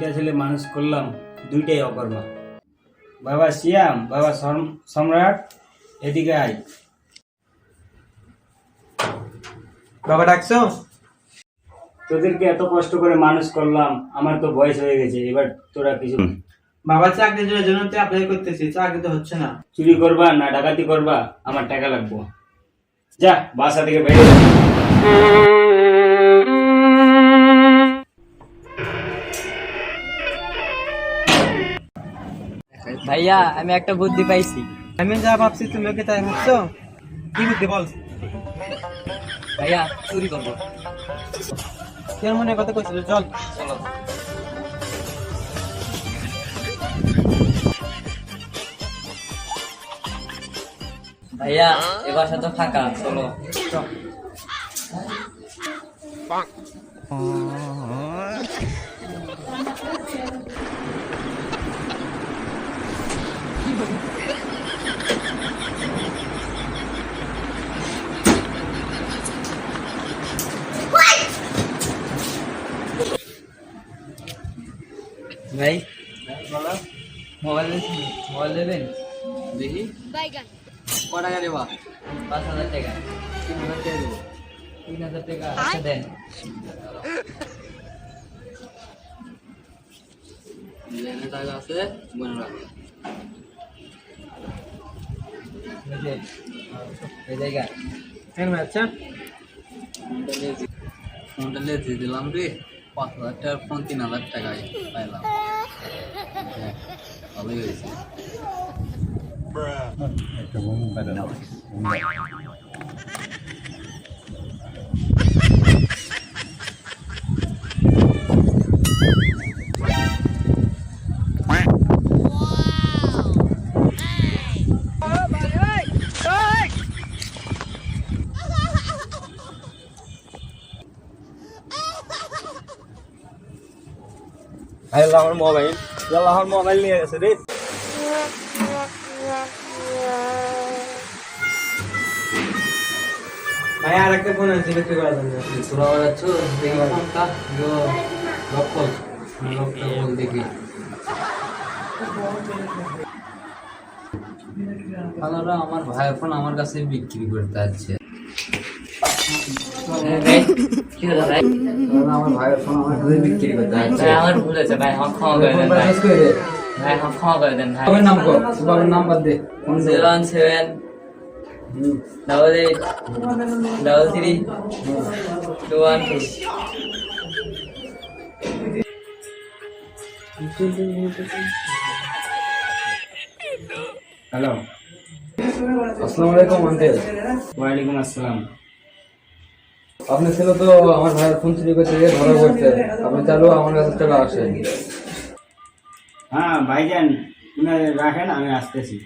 দুইটা ছেলে মানুষ করলাম, দুইটাই অকর্মা। বাবা শিয়াম, বাবা সম্রাট, এদিকে আয়। বাবা ডাকছো? তোদেরকে এত কষ্ট করে মানুষ করলাম, আমার তো বয়স হয়ে গেছে, এবার তোরা কিছু বাবা চাকরির জন্য তো অ্যাপ্লাই করতেছি, চাকরি তো হচ্ছে না। চুরি করবা না ডাকাতি করবা, আমার টাকা লাগবো। যা বাসা থেকে বেরিয়ে যা। ভাইয়া আমি একটা বুদ্ধি পাইছি। আমি যা ভাবছি তুমি কি তাই ভাবছো? কি বুদ্ধি বল। ভাইয়া চুরি করবো। কেন মনে কথা কইছিল? চল চলো। ভাইয়া এ বাসা তো ফাঁকা, চলো। ভাই মোবাইল দেবেন দেখি। ক টাকা দেবা? 5,000 টাকা। 3,000 টাকা দেবো। 3,000 টাকা আচ্ছা দেন। লেনে টাকা আছে মনে রাখো। এই জায়গা কেন আচ্ছা ফোনটা লেতে দিলাম রে। 5,000 টাকার ফোন 3,000 টাকায় পাইলাম। ভালোই হয়েছে। আমার মোবাইল নিয়ে গেছে রে। ভাই আর একটা ফোন আছে বিক্রি করার জন্য। তোরা যাচ্ছ দেখি ফোনটা লক্ষ্য বল দেখি। আপনারা আমার ভাইয়ের ফোন আমার কাছে বিক্রি করতে যাচ্ছে। আমার ভাইয়ের ফোন আমার কাছে বিক্রি করতে যাচ্ছে। আমার ভুল আছে ভাই, আমার ক্ষমা করে দেন ভাই। ভাই আমার ক্ষমা করে দেন ভাই। তোমার নাম কো? তোমার নাম্বার দে। 017 88 33 212। হ্যালো, আসসালামু আলাইকুম আঙ্কেল। ওয়ালাইকুম আসসালাম। আপনার ছেলে তো আমার ভাইয়ের ফোন চুরি করতে গিয়ে ধরা পড়ছে। আপনি চালু আমার কাছে চলে আসেন। হ্যাঁ ভাইজান, রাখেন, আমি আসতেছি।